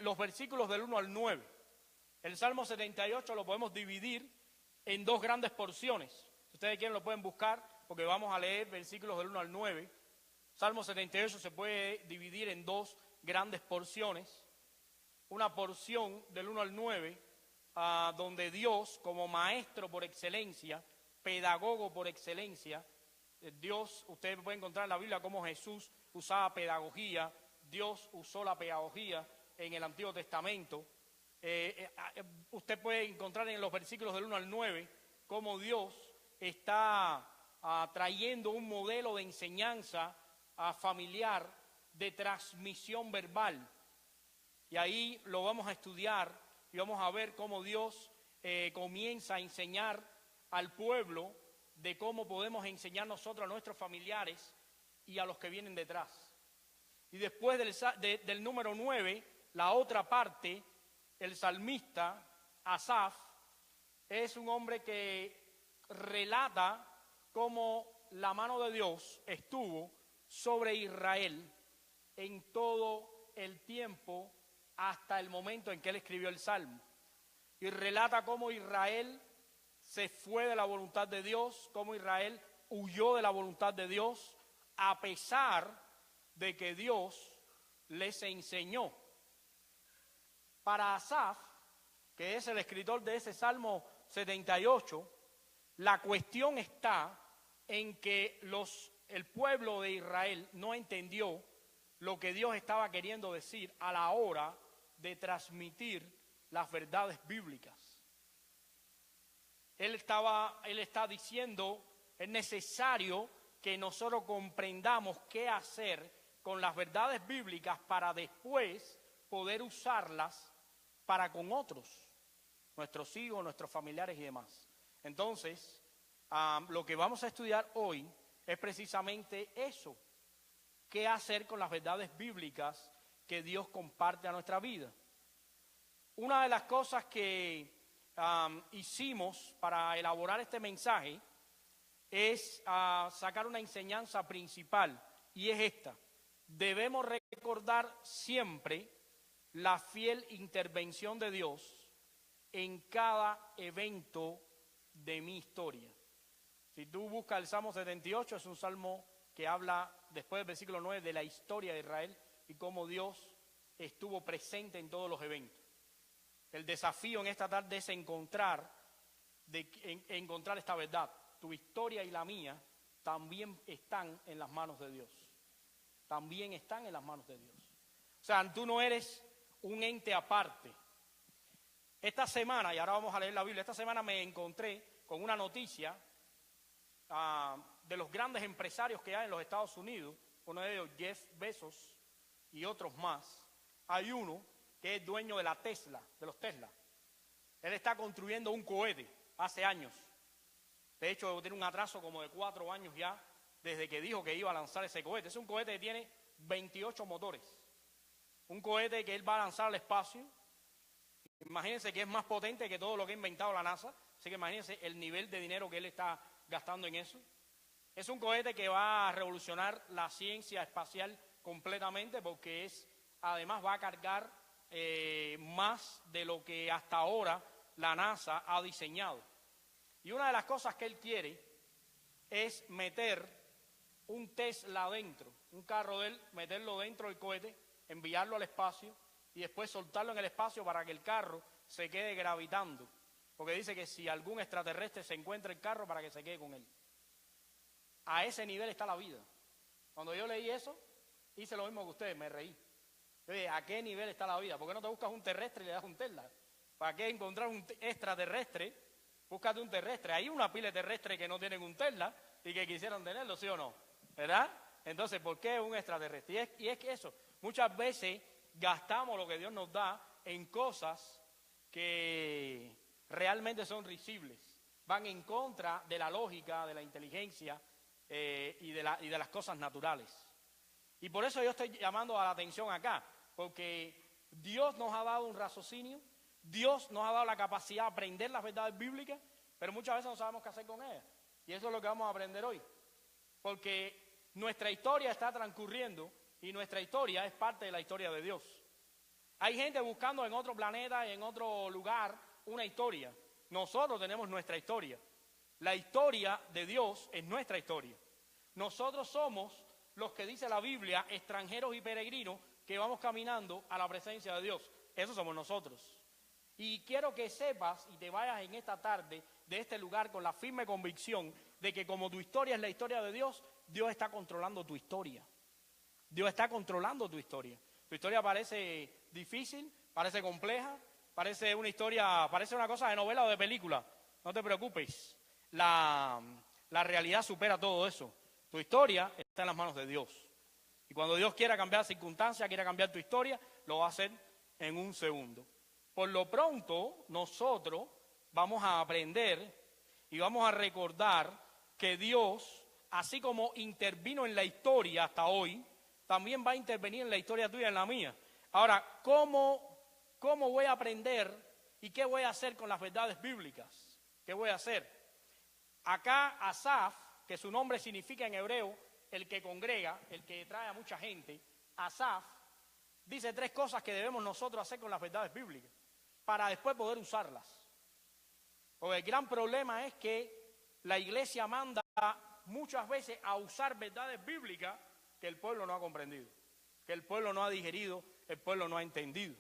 los versículos del 1 al 9. El Salmo 78 lo podemos dividir en dos grandes porciones. Si ustedes quieren lo pueden buscar, porque vamos a leer versículos del 1 al 9. Salmo 78 se puede dividir en dos grandes porciones. Una porción del 1 al 9, donde Dios, como maestro por excelencia, pedagogo por excelencia, Dios, usted puede encontrar en la Biblia cómo Jesús usaba pedagogía, Dios usó la pedagogía en el Antiguo Testamento. Usted puede encontrar en los versículos del 1 al 9 cómo Dios está trayendo un modelo de enseñanza familiar, de transmisión verbal. Y ahí lo vamos a estudiar y vamos a ver cómo Dios comienza a enseñar al pueblo de cómo podemos enseñar nosotros a nuestros familiares y a los que vienen detrás. Y después del número 9, la otra parte, el salmista Asaf es un hombre que relata cómo la mano de Dios estuvo sobre Israel en todo el tiempo hasta el momento en que él escribió el Salmo. Y relata cómo Israel se fue de la voluntad de Dios, cómo Israel huyó de la voluntad de Dios, a pesar de que Dios les enseñó. Para Asaf, que es el escritor de ese Salmo 78, la cuestión está en que el pueblo de Israel no entendió lo que Dios estaba queriendo decir a la hora de transmitir las verdades bíblicas. Él está diciendo, es necesario que nosotros comprendamos qué hacer con las verdades bíblicas para después poder usarlas para con otros, nuestros hijos, nuestros familiares y demás. Entonces, lo que vamos a estudiar hoy es precisamente eso, qué hacer con las verdades bíblicas que Dios comparte a nuestra vida. Una de las cosas que hicimos para elaborar este mensaje es sacar una enseñanza principal, y es esta: debemos recordar siempre la fiel intervención de Dios en cada evento de mi historia. Si tú buscas el Salmo 78, es un salmo que habla, después del versículo 9, de la historia de Israel y cómo Dios estuvo presente en todos los eventos. El desafío en esta tarde es encontrar esta verdad. Tu historia y la mía también están en las manos de Dios. También están en las manos de Dios. O sea, tú no eres un ente aparte. Esta semana, y ahora vamos a leer la Biblia, esta semana me encontré con una noticia de los grandes empresarios que hay en los Estados Unidos. Uno de ellos, Jeff Bezos, y otros más. Hay uno que es dueño de los Tesla. Él está construyendo un cohete hace años. De hecho, tiene un atraso como de 4 años ya, desde que dijo que iba a lanzar ese cohete. Es un cohete que tiene 28 motores. Un cohete que él va a lanzar al espacio. Imagínense que es más potente que todo lo que ha inventado la NASA. Así que imagínense el nivel de dinero que él está gastando en eso. Es un cohete que va a revolucionar la ciencia espacial completamente, porque además va a cargar más de lo que hasta ahora la NASA ha diseñado. Y una de las cosas que él quiere es meter un Tesla dentro, un carro de él, meterlo dentro del cohete, enviarlo al espacio y después soltarlo en el espacio para que el carro se quede gravitando. Porque dice que si algún extraterrestre se encuentra el carro, para que se quede con él. A ese nivel está la vida. Cuando yo leí eso, hice lo mismo que ustedes, me reí. Yo dije, ¿a qué nivel está la vida? ¿Por qué no te buscas un terrestre y le das un Tesla? ¿Para qué encontrar un extraterrestre? Búscate un terrestre. Hay una pila de terrestres que no tienen un Tesla y que quisieran tenerlo, ¿sí o no? ¿Verdad? Entonces, ¿por qué un extraterrestre? Y es que eso, muchas veces gastamos lo que Dios nos da en cosas que realmente son risibles. Van en contra de la lógica, de la inteligencia y de las cosas naturales. Y por eso yo estoy llamando a la atención acá, porque Dios nos ha dado un raciocinio, Dios nos ha dado la capacidad de aprender las verdades bíblicas, pero muchas veces no sabemos qué hacer con ellas. Y eso es lo que vamos a aprender hoy. Porque nuestra historia está transcurriendo y nuestra historia es parte de la historia de Dios. Hay gente buscando en otro planeta, en otro lugar, una historia. Nosotros tenemos nuestra historia. La historia de Dios es nuestra historia. Nosotros somos los que dice la Biblia, extranjeros y peregrinos, que vamos caminando a la presencia de Dios. Esos somos nosotros. Y quiero que sepas y te vayas en esta tarde de este lugar con la firme convicción de que como tu historia es la historia de Dios, Dios está controlando tu historia. Dios está controlando tu historia. Tu historia parece difícil, parece compleja, parece una historia, parece una cosa de novela o de película. No te preocupes, la realidad supera todo eso. Tu historia está en las manos de Dios. Y cuando Dios quiera cambiar circunstancias, quiera cambiar tu historia, lo va a hacer en un segundo. Por lo pronto, nosotros vamos a aprender y vamos a recordar que Dios, así como intervino en la historia hasta hoy, también va a intervenir en la historia tuya y en la mía. Ahora, ¿cómo voy a aprender y qué voy a hacer con las verdades bíblicas? ¿Qué voy a hacer? Acá Asaf, que su nombre significa en hebreo el que congrega, el que trae a mucha gente, Asaf dice 3 cosas que debemos nosotros hacer con las verdades bíblicas para después poder usarlas. Porque el gran problema es que la iglesia manda muchas veces a usar verdades bíblicas que el pueblo no ha comprendido, que el pueblo no ha digerido, el pueblo no ha entendido.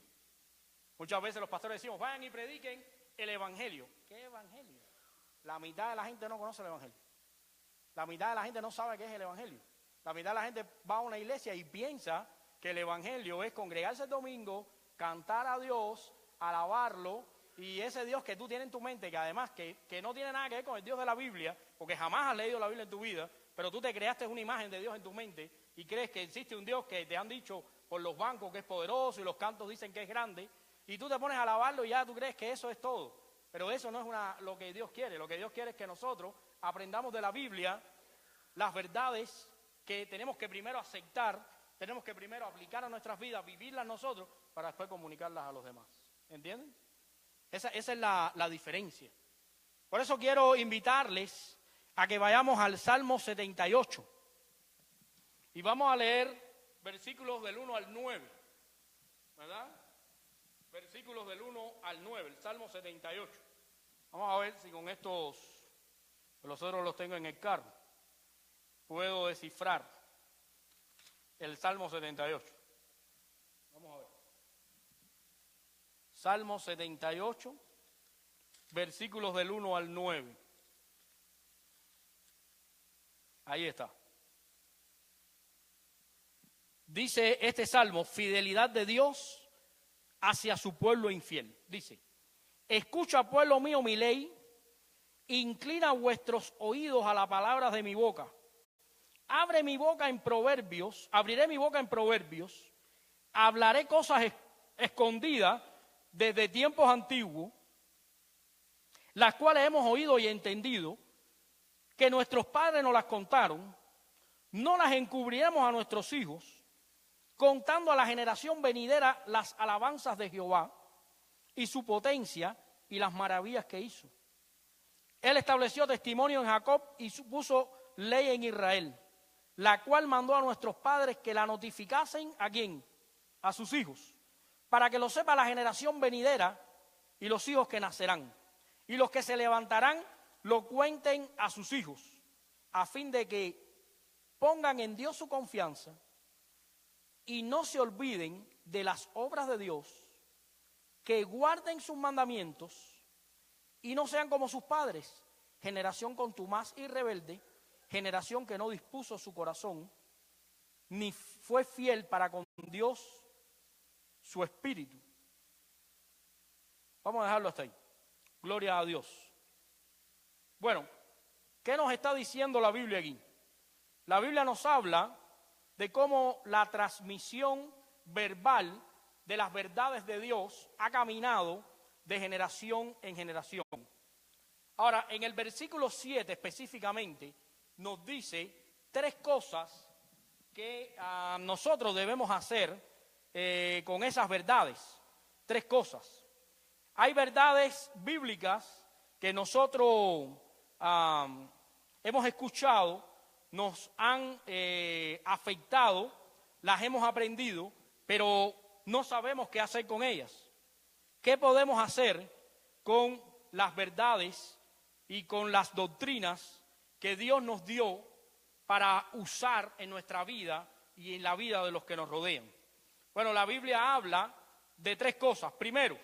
Muchas veces los pastores decimos, vayan y prediquen el evangelio. ¿Qué evangelio? La mitad de la gente no conoce el evangelio. La mitad de la gente no sabe qué es el evangelio. La mitad de la gente va a una iglesia y piensa que el evangelio es congregarse el domingo, cantar a Dios, alabarlo, y ese Dios que tú tienes en tu mente, que además que no tiene nada que ver con el Dios de la Biblia, porque jamás has leído la Biblia en tu vida, pero tú te creaste una imagen de Dios en tu mente y crees que existe un Dios que te han dicho por los bancos que es poderoso y los cantos dicen que es grande, y tú te pones a alabarlo y ya tú crees que eso es todo. Pero eso no es lo que Dios quiere. Lo que Dios quiere es que nosotros aprendamos de la Biblia las verdades que tenemos que primero aceptar, tenemos que primero aplicar a nuestras vidas, vivirlas nosotros, para después comunicarlas a los demás. ¿Entienden? Esa es la diferencia. Por eso quiero invitarles a que vayamos al Salmo 78. Y vamos a leer versículos del 1 al 9. ¿Verdad? Versículos del 1 al 9, el Salmo 78. Vamos a ver si con estos, los otros los tengo en el carro, puedo descifrar el Salmo 78. Vamos a ver. Salmo 78, versículos del 1 al 9. Ahí está. Dice este salmo, fidelidad de Dios hacia su pueblo infiel. Dice, escucha, pueblo mío, mi ley, inclina vuestros oídos a las palabras de mi boca. Abriré mi boca en proverbios, hablaré cosas escondidas desde tiempos antiguos, las cuales hemos oído y entendido, que nuestros padres nos las contaron, no las encubriremos a nuestros hijos, contando a la generación venidera las alabanzas de Jehová y su potencia y las maravillas que hizo. Él estableció testimonio en Jacob y puso ley en Israel, la cual mandó a nuestros padres que la notificasen ¿a quién? A sus hijos, para que lo sepa la generación venidera y los hijos que nacerán. Y los que se levantarán lo cuenten a sus hijos, a fin de que pongan en Dios su confianza y no se olviden de las obras de Dios, que guarden sus mandamientos y no sean como sus padres, generación contumaz y rebelde, generación que no dispuso su corazón, ni fue fiel para con Dios su espíritu. Vamos a dejarlo hasta ahí. Gloria a Dios. Bueno, ¿qué nos está diciendo la Biblia aquí? La Biblia nos habla de cómo la transmisión verbal de las verdades de Dios ha caminado de generación en generación. Ahora, en el versículo 7 específicamente, nos dice 3 cosas que nosotros debemos hacer con esas verdades. 3 cosas. Hay verdades bíblicas que nosotros hemos escuchado, nos han afectado, las hemos aprendido, pero no sabemos qué hacer con ellas. ¿Qué podemos hacer con las verdades y con las doctrinas que Dios nos dio para usar en nuestra vida y en la vida de los que nos rodean? Bueno, la Biblia habla de 3 cosas. Primero,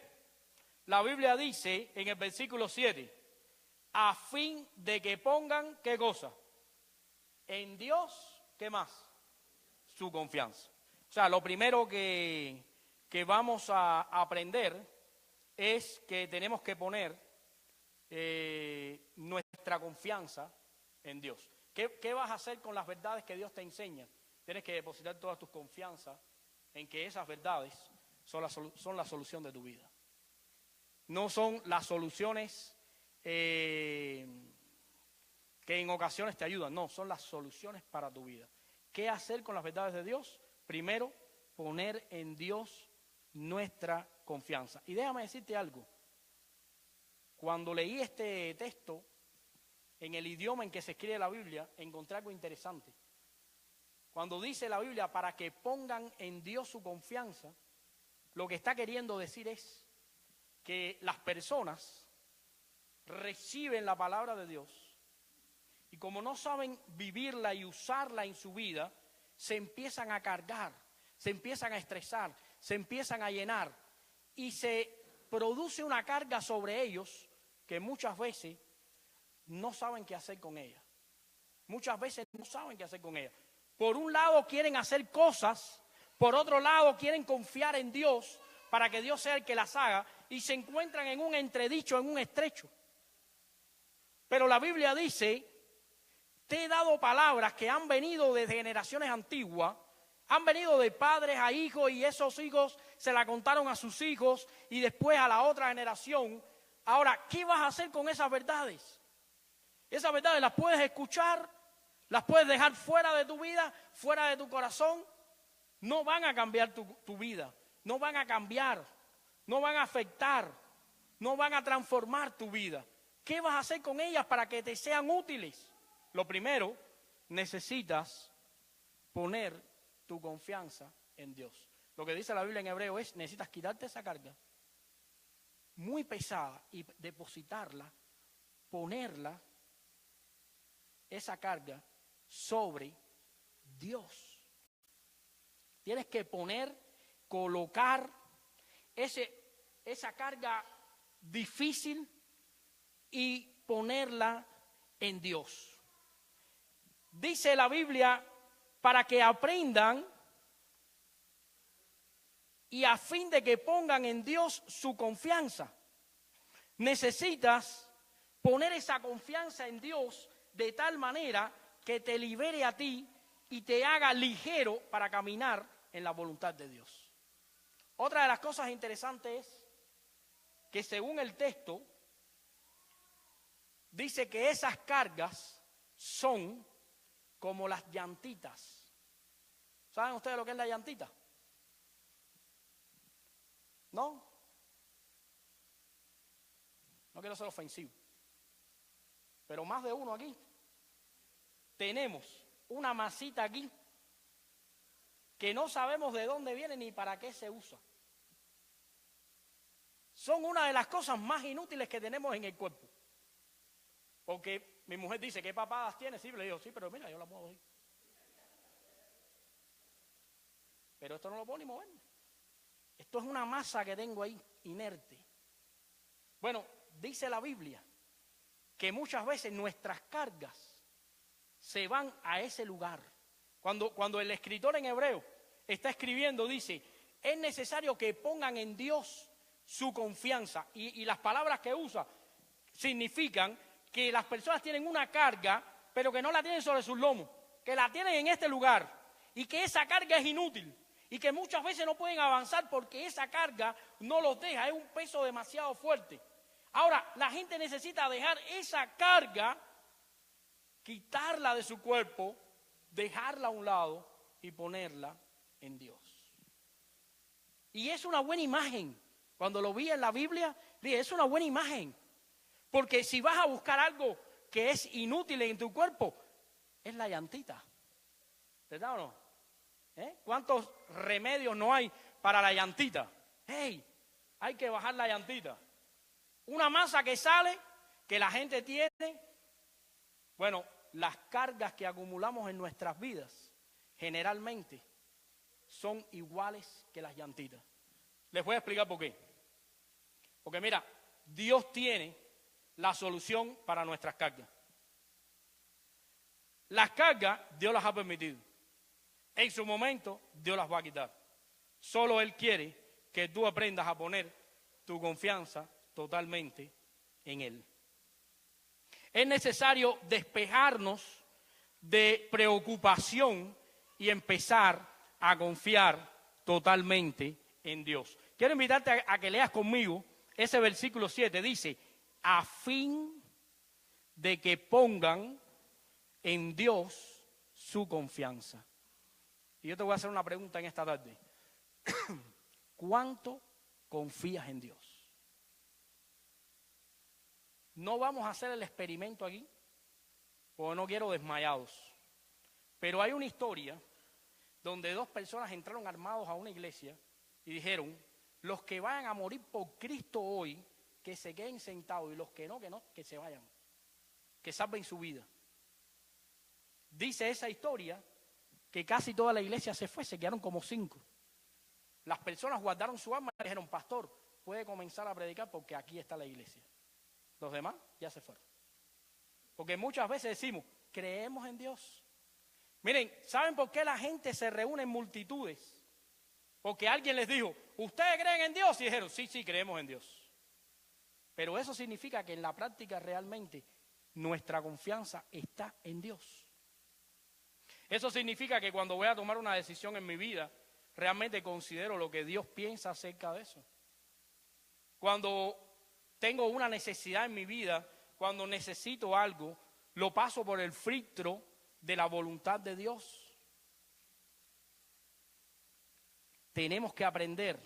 la Biblia dice en el versículo 7, a fin de que pongan, ¿qué cosa? En Dios, ¿qué más? Su confianza. O sea, lo primero que vamos a aprender es que tenemos que poner nuestra confianza en Dios. ¿Qué vas a hacer con las verdades que Dios te enseña? Tienes que depositar toda tu confianza en que esas verdades son la solución de tu vida. No son las soluciones que en ocasiones te ayudan, no, son las soluciones para tu vida. ¿Qué hacer con las verdades de Dios? Primero, poner en Dios nuestra confianza. Y déjame decirte algo. Cuando leí este texto, en el idioma en que se escribe la Biblia, encontré algo interesante. Cuando dice la Biblia, para que pongan en Dios su confianza, lo que está queriendo decir es que las personas reciben la palabra de Dios y como no saben vivirla y usarla en su vida, se empiezan a cargar, se empiezan a estresar, se empiezan a llenar y se produce una carga sobre ellos que muchas veces no saben qué hacer con ella. Muchas veces no saben qué hacer con ella. Por un lado quieren hacer cosas, por otro lado quieren confiar en Dios para que Dios sea el que las haga y se encuentran en un entredicho, en un estrecho. Pero la Biblia dice, te he dado palabras que han venido desde generaciones antiguas, han venido de padres a hijos y esos hijos se la contaron a sus hijos y después a la otra generación. Ahora, ¿qué vas a hacer con esas verdades? Esas verdades las puedes escuchar, las puedes dejar fuera de tu vida, fuera de tu corazón. No van a cambiar tu vida, no van a cambiar, no van a afectar, no van a transformar tu vida. ¿Qué vas a hacer con ellas para que te sean útiles? Lo primero, necesitas poner tu confianza en Dios. Lo que dice la Biblia en hebreo es, necesitas quitarte esa carga muy pesada y depositarla, ponerla, esa carga, sobre Dios. Tienes que colocar esa carga difícil y ponerla en Dios. Dice la Biblia, para que aprendan y a fin de que pongan en Dios su confianza. Necesitas poner esa confianza en Dios de tal manera que te libere a ti y te haga ligero para caminar en la voluntad de Dios. Otra de las cosas interesantes es que según el texto, dice que esas cargas son como las llantitas. ¿Saben ustedes lo que es la llantita? ¿No? No quiero ser ofensivo. Pero más de uno aquí tenemos una masita aquí que no sabemos de dónde viene ni para qué se usa. Son una de las cosas más inútiles que tenemos en el cuerpo. Porque mi mujer dice, ¿qué papadas tiene? Sí, le digo, sí, pero mira, yo la muevo ahí. Pero esto no lo puedo ni mover. Esto es una masa que tengo ahí, inerte. Bueno, dice la Biblia que muchas veces nuestras cargas se van a ese lugar. Cuando el escritor en hebreo está escribiendo, dice, es necesario que pongan en Dios su confianza. Y las palabras que usa significan que las personas tienen una carga, pero que no la tienen sobre sus lomos, que la tienen en este lugar y que esa carga es inútil y que muchas veces no pueden avanzar porque esa carga no los deja, es un peso demasiado fuerte. Ahora, la gente necesita dejar esa carga, quitarla de su cuerpo, dejarla a un lado y ponerla en Dios. Y es una buena imagen. Cuando lo vi en la Biblia, dije, es una buena imagen. Porque si vas a buscar algo que es inútil en tu cuerpo, es la llantita. ¿Verdad o no? ¿Cuántos remedios no hay para la llantita. ¡Hey! Hay que bajar la llantita. Una masa que sale, que la gente tiene. Bueno, las cargas que acumulamos en nuestras vidas generalmente son iguales que las llantitas. Les voy a explicar por qué. Porque mira, Dios tiene la solución para nuestras cargas. Las cargas Dios las ha permitido. En su momento Dios las va a quitar. Solo Él quiere que tú aprendas a poner tu confianza totalmente en Él. Es necesario despejarnos de preocupación y empezar a confiar totalmente en Dios. Quiero invitarte a que leas conmigo ese versículo 7. Dice, a fin de que pongan en Dios su confianza. Y yo te voy a hacer una pregunta en esta tarde. ¿Cuánto confías en Dios? No vamos a hacer el experimento aquí, porque no quiero desmayados. Pero hay una historia donde dos personas entraron armados a una iglesia y dijeron, los que vayan a morir por Cristo hoy, que se queden sentados, y los que no, que se vayan, que salven su vida. Dice esa historia que casi toda la iglesia se fue, se quedaron como 5. Las personas guardaron su alma y dijeron, pastor, puede comenzar a predicar porque aquí está la iglesia. Los demás ya se fueron. Porque muchas veces decimos, creemos en Dios. Miren, ¿saben por qué la gente se reúne en multitudes? Porque alguien les dijo, ¿ustedes creen en Dios? Y dijeron, sí, creemos en Dios. Pero eso significa que en la práctica realmente nuestra confianza está en Dios. Eso significa que cuando voy a tomar una decisión en mi vida, realmente considero lo que Dios piensa acerca de eso. Cuando tengo una necesidad en mi vida, cuando necesito algo, lo paso por el filtro de la voluntad de Dios. Tenemos que aprender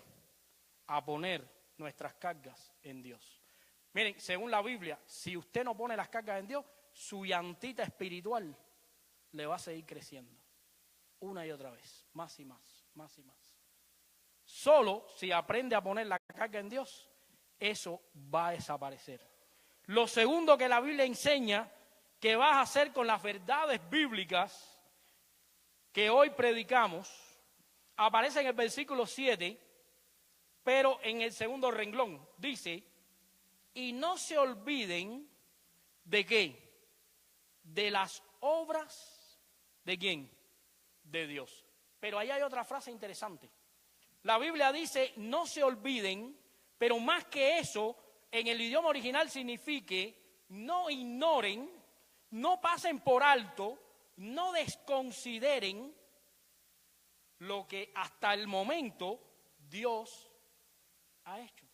a poner nuestras cargas en Dios. Miren, según la Biblia, si usted no pone las cargas en Dios, su llantita espiritual le va a seguir creciendo. Una y otra vez, más y más, más y más. Solo si aprende a poner la carga en Dios, eso va a desaparecer. Lo segundo que la Biblia enseña que vas a hacer con las verdades bíblicas que hoy predicamos, aparece en el versículo 7, pero en el segundo renglón dice, y no se olviden de qué, de las obras de quién, de Dios. Pero ahí hay otra frase interesante. La Biblia dice, no se olviden, pero más que eso, en el idioma original significa, no ignoren, no pasen por alto, no desconsideren lo que hasta el momento Dios ha hecho.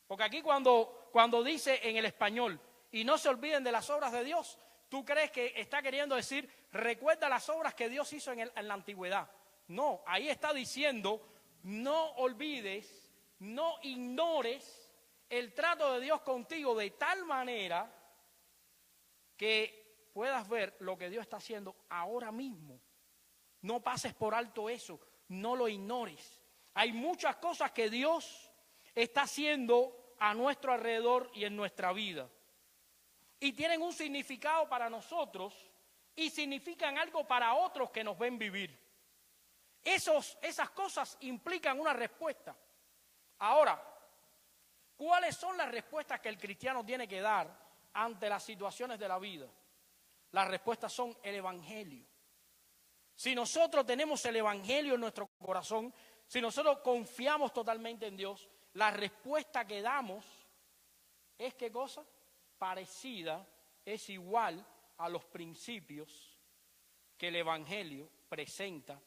Porque aquí cuando dice en el español, y no se olviden de las obras de Dios, ¿tú crees que está queriendo decir, recuerda las obras que Dios hizo en la antigüedad? No, ahí está diciendo, no olvides, no ignores el trato de Dios contigo de tal manera que puedas ver lo que Dios está haciendo ahora mismo. No pases por alto eso, no lo ignores. Hay muchas cosas que Dios está haciendo a nuestro alrededor y en nuestra vida. Y tienen un significado para nosotros y significan algo para otros que nos ven vivir. Esas cosas implican una respuesta. Ahora, ¿cuáles son las respuestas que el cristiano tiene que dar ante las situaciones de la vida? Las respuestas son el Evangelio. Si nosotros tenemos el Evangelio en nuestro corazón, si nosotros confiamos totalmente en Dios, la respuesta que damos es ¿qué cosa? Parecida, es igual a los principios que el Evangelio presenta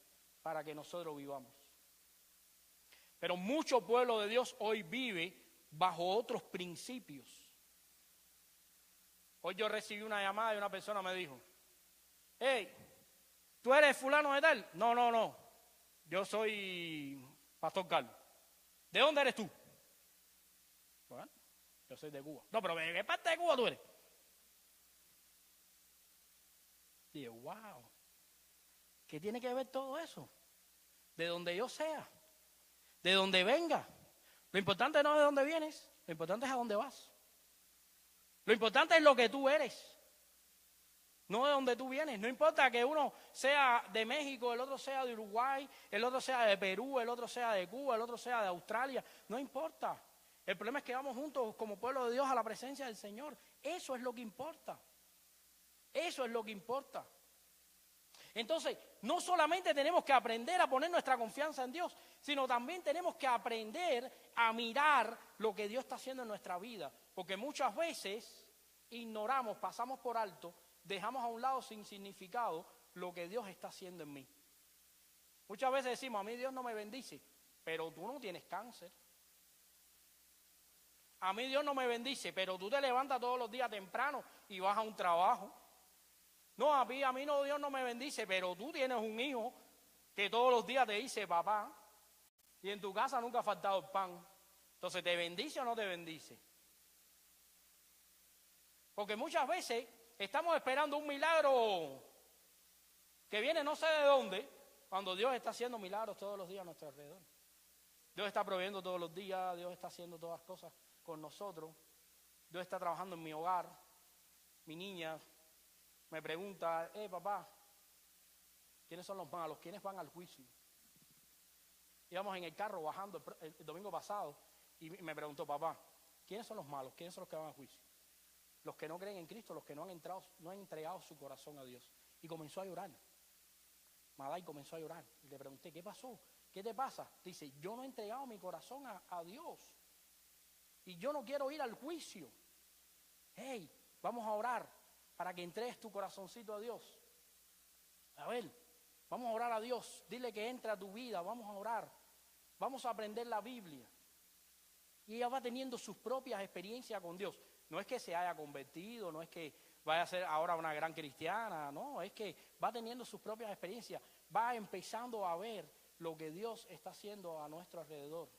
para que nosotros vivamos. Pero mucho pueblo de Dios hoy vive bajo otros principios. Hoy yo recibí una llamada y una persona me dijo, hey, ¿tú eres fulano de tal? No, yo soy Pastor Carlos. ¿De dónde eres tú? Bueno, yo soy de Cuba. No, pero ¿de qué parte de Cuba tú eres? Dije, wow, ¿qué tiene que ver todo eso? De donde yo sea. de donde venga. Lo importante no es de dónde vienes, lo importante es a dónde vas. Lo importante es lo que tú eres, no de dónde tú vienes. No importa que uno sea de México, el otro sea de Uruguay, el otro sea de Perú, el otro sea de Cuba, el otro sea de Australia. No importa. El problema es que vamos juntos como pueblo de Dios a la presencia del Señor. Eso es lo que importa. Eso es lo que importa. Entonces, no solamente tenemos que aprender a poner nuestra confianza en Dios, sino también tenemos que aprender a mirar lo que Dios está haciendo en nuestra vida. Porque muchas veces ignoramos, pasamos por alto, dejamos a un lado sin significado lo que Dios está haciendo en mí. Muchas veces decimos, a mí Dios no me bendice, pero tú no tienes cáncer. A mí Dios no me bendice, pero tú te levantas todos los días temprano y vas a un trabajo. No, a mí no, Dios no me bendice, pero tú tienes un hijo que todos los días te dice papá, y en tu casa nunca ha faltado el pan. Entonces, ¿te bendice o no te bendice? Porque muchas veces estamos esperando un milagro que viene no sé de dónde, cuando Dios está haciendo milagros todos los días a nuestro alrededor. Dios está proveyendo todos los días, Dios está haciendo todas las cosas con nosotros. Dios está trabajando en mi hogar. Mi niña me pregunta, papá, ¿quiénes son los malos? ¿Quiénes van al juicio? Íbamos en el carro bajando el domingo pasado y me preguntó, papá, ¿quiénes son los malos? ¿Quiénes son los que van al juicio? Los que no creen en Cristo, los que no han entregado su corazón a Dios. Y comenzó a llorar. Madai comenzó a llorar. Y le pregunté, ¿qué pasó? ¿Qué te pasa? Dice, yo no he entregado mi corazón a Dios. Y yo no quiero ir al juicio. Hey, vamos a orar para que entregues tu corazoncito a Dios. A ver, vamos a orar a Dios. Dile que entre a tu vida, vamos a orar. Vamos a aprender la Biblia. Y ella va teniendo sus propias experiencias con Dios. No es que se haya convertido, no es que vaya a ser ahora una gran cristiana, no, es que va teniendo sus propias experiencias, va empezando a ver lo que Dios está haciendo a nuestro alrededor.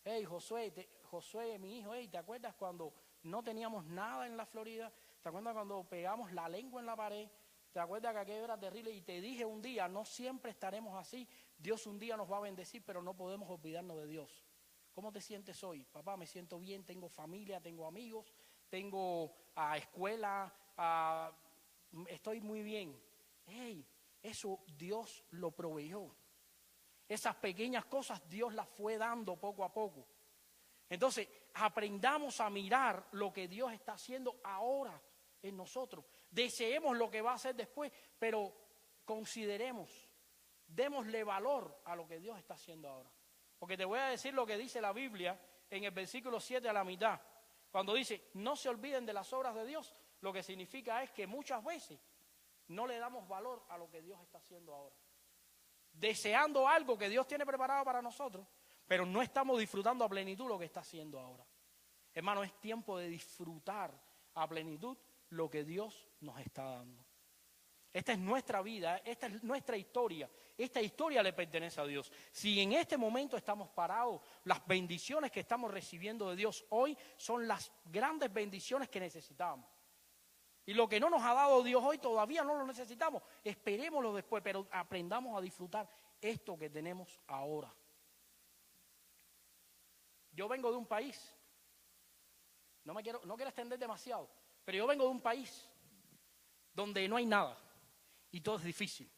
Hey, Josué, mi hijo, hey, ¿te acuerdas cuando no teníamos nada en la Florida? ¿Te acuerdas cuando pegamos la lengua en la pared? ¿Te acuerdas que aquello era terrible? Y te dije un día, no siempre estaremos así, Dios un día nos va a bendecir, pero no podemos olvidarnos de Dios. ¿Cómo te sientes hoy? Papá, me siento bien, tengo familia, tengo amigos, tengo escuela, estoy muy bien. Hey, eso Dios lo proveyó. Esas pequeñas cosas Dios las fue dando poco a poco. Entonces, aprendamos a mirar lo que Dios está haciendo ahora en nosotros. Deseemos lo que va a hacer después, pero consideremos, démosle valor a lo que Dios está haciendo ahora. Porque te voy a decir lo que dice la Biblia en el versículo 7 a la mitad. Cuando dice, no se olviden de las obras de Dios, lo que significa es que muchas veces no le damos valor a lo que Dios está haciendo ahora. Deseando algo que Dios tiene preparado para nosotros, pero no estamos disfrutando a plenitud lo que está haciendo ahora. Hermano, es tiempo de disfrutar a plenitud lo que Dios nos está dando. Esta es nuestra vida, esta es nuestra historia. Esta historia le pertenece a Dios. Si en este momento estamos parados, las bendiciones que estamos recibiendo de Dios hoy son las grandes bendiciones que necesitamos. Y lo que no nos ha dado Dios hoy todavía no lo necesitamos. Esperémoslo después, pero aprendamos a disfrutar esto que tenemos ahora. Yo vengo de un país, no quiero extender demasiado, pero yo vengo de un país donde no hay nada y todo es difícil.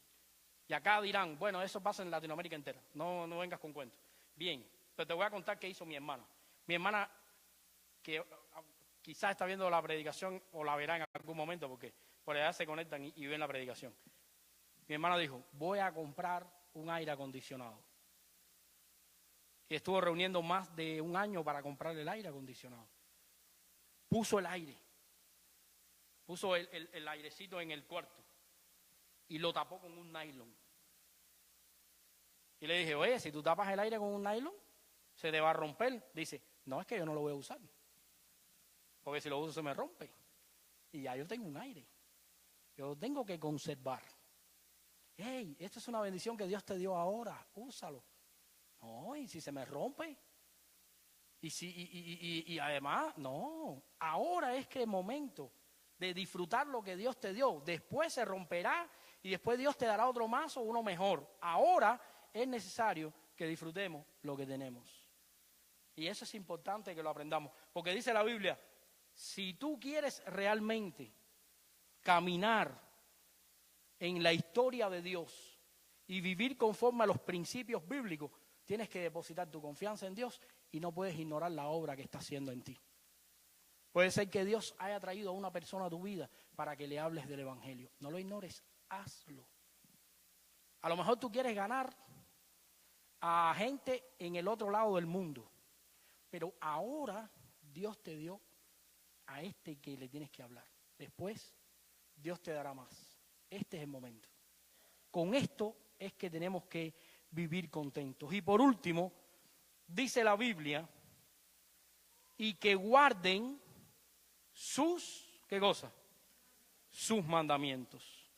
Y acá dirán, bueno, eso pasa en Latinoamérica entera, no vengas con cuentos. Bien, pero te voy a contar qué hizo mi hermana. Mi hermana, que quizás está viendo la predicación o la verá en algún momento porque por allá se conectan y ven la predicación. Mi hermana dijo, voy a comprar un aire acondicionado. Y estuvo reuniendo más de un año para comprar el aire acondicionado. Puso el aire, puso el airecito en el cuarto y lo tapó con un nylon. Y le dije, oye, si tú tapas el aire con un nylon, se te va a romper. Dice, no, es que yo no lo voy a usar. Porque si lo uso se me rompe. Y ya yo tengo un aire. Yo lo tengo que conservar. Hey, esto es una bendición que Dios te dio ahora. Úsalo. No, y si se me rompe. Y además, no. Ahora es que el momento de disfrutar lo que Dios te dio. Después se romperá y después Dios te dará otro más o uno mejor. Ahora es necesario que disfrutemos lo que tenemos. Y eso es importante que lo aprendamos, porque dice la Biblia, si tú quieres realmente caminar en la historia de Dios y vivir conforme a los principios bíblicos, tienes que depositar tu confianza en Dios y no puedes ignorar la obra que está haciendo en ti. Puede ser que Dios haya traído a una persona a tu vida para que le hables del Evangelio. No lo ignores, hazlo. A lo mejor tú quieres ganar a gente en el otro lado del mundo, pero ahora Dios te dio a este que le tienes que hablar. Después Dios te dará más. Este es el momento. Con esto es que tenemos que vivir contentos. Y por último, dice la Biblia, y que guarden sus, ¿qué cosa? Sus mandamientos.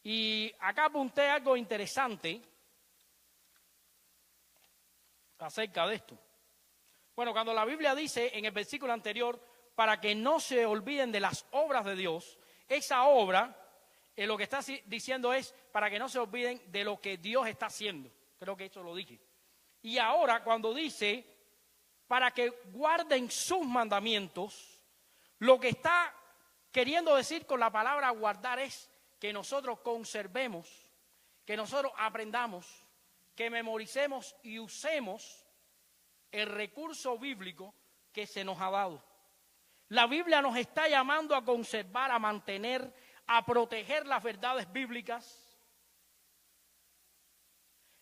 Y acá apunté algo interesante acerca de esto. Bueno, cuando la Biblia dice en el versículo anterior, para que no se olviden de las obras de Dios, esa obra, lo que está diciendo es para que no se olviden de lo que Dios está haciendo. Creo que eso lo dije. Y ahora cuando dice, para que guarden sus mandamientos, lo que está queriendo decir con la palabra guardar es que nosotros conservemos, que nosotros aprendamos, que memoricemos y usemos el recurso bíblico que se nos ha dado. La Biblia nos está llamando a conservar, a mantener, a proteger las verdades bíblicas.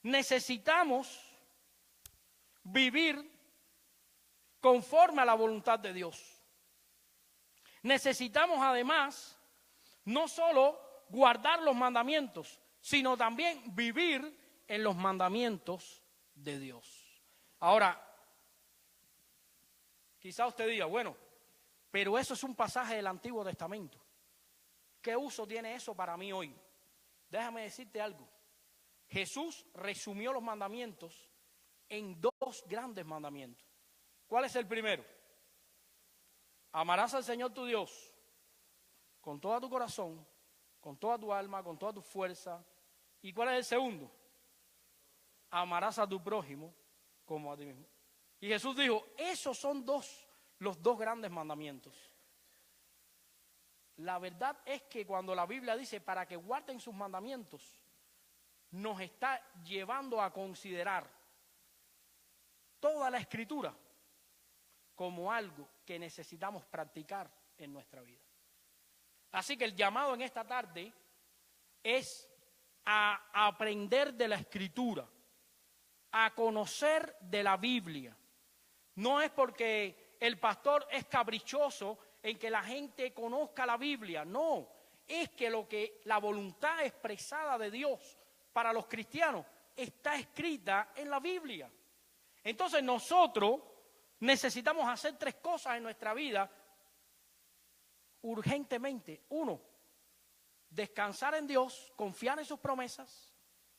Necesitamos vivir conforme a la voluntad de Dios. Necesitamos además no solo guardar los mandamientos, sino también vivir en los mandamientos de Dios. Ahora, quizá usted diga, bueno, pero eso es un pasaje del Antiguo Testamento. ¿Qué uso tiene eso para mí hoy? Déjame decirte algo. Jesús resumió los mandamientos en dos grandes mandamientos. ¿Cuál es el primero? Amarás al Señor tu Dios con todo tu corazón, con toda tu alma, con toda tu fuerza. ¿Y cuál es el segundo? Amarás a tu prójimo como a ti mismo. Y Jesús dijo, esos son los dos grandes mandamientos. La verdad es que cuando la Biblia dice para que guarden sus mandamientos, nos está llevando a considerar toda la Escritura como algo que necesitamos practicar en nuestra vida. Así que el llamado en esta tarde es a aprender de la Escritura, a conocer de la Biblia. No es porque el pastor es caprichoso en que la gente conozca la Biblia, no, es que la voluntad expresada de Dios para los cristianos está escrita en la Biblia. Entonces nosotros necesitamos hacer tres cosas en nuestra vida urgentemente. Uno, descansar en Dios, confiar en sus promesas.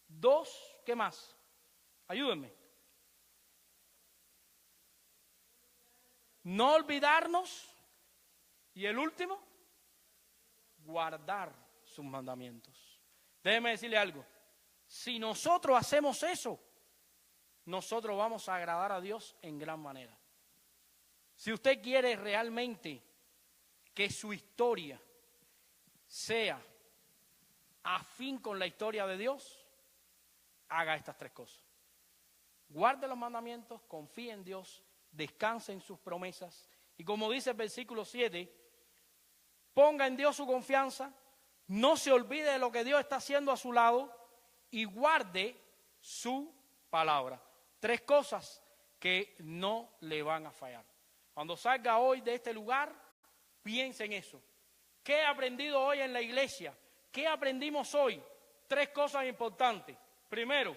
Dos, ¿qué más? Ayúdenme. No olvidarnos. Y el último, guardar sus mandamientos. Déjeme decirle algo. Si nosotros hacemos eso, nosotros vamos a agradar a Dios en gran manera. Si usted quiere realmente que su historia sea afín con la historia de Dios, haga estas tres cosas. Guarde los mandamientos, confíe en Dios, descanse en sus promesas. Y como dice el versículo 7, ponga en Dios su confianza, no se olvide de lo que Dios está haciendo a su lado y guarde su palabra. Tres cosas que no le van a fallar. Cuando salga hoy de este lugar, piense en eso. ¿Qué he aprendido hoy en la iglesia? ¿Qué aprendimos hoy? Tres cosas importantes. Primero,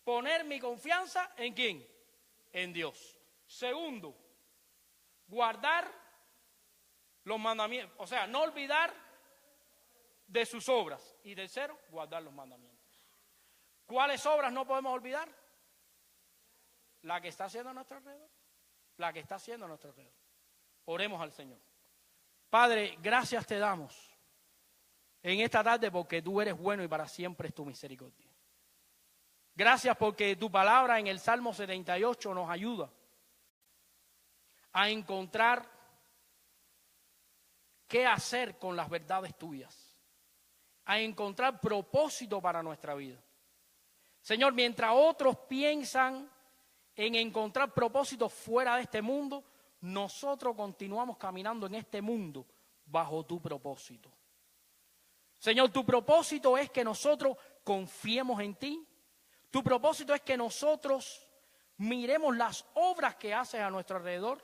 poner mi confianza ¿en quién? En Dios. Segundo, guardar los mandamientos, o sea, no olvidar de sus obras. Y tercero, guardar los mandamientos. ¿Cuáles obras no podemos olvidar? La que está haciendo a nuestro alrededor. La que está haciendo a nuestro alrededor. Oremos al Señor. Padre, gracias te damos en esta tarde porque tú eres bueno y para siempre es tu misericordia. Gracias porque tu palabra en el Salmo 78 nos ayuda a encontrar qué hacer con las verdades tuyas, a encontrar propósito para nuestra vida. Señor, mientras otros piensan en encontrar propósito fuera de este mundo, nosotros continuamos caminando en este mundo bajo tu propósito. Señor, tu propósito es que nosotros confiemos en ti. Tu propósito es que nosotros miremos las obras que haces a nuestro alrededor.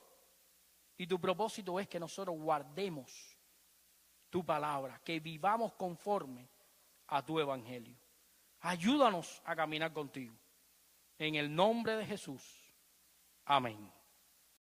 Y tu propósito es que nosotros guardemos tu palabra, que vivamos conforme a tu evangelio. Ayúdanos a caminar contigo. En el nombre de Jesús. Amén.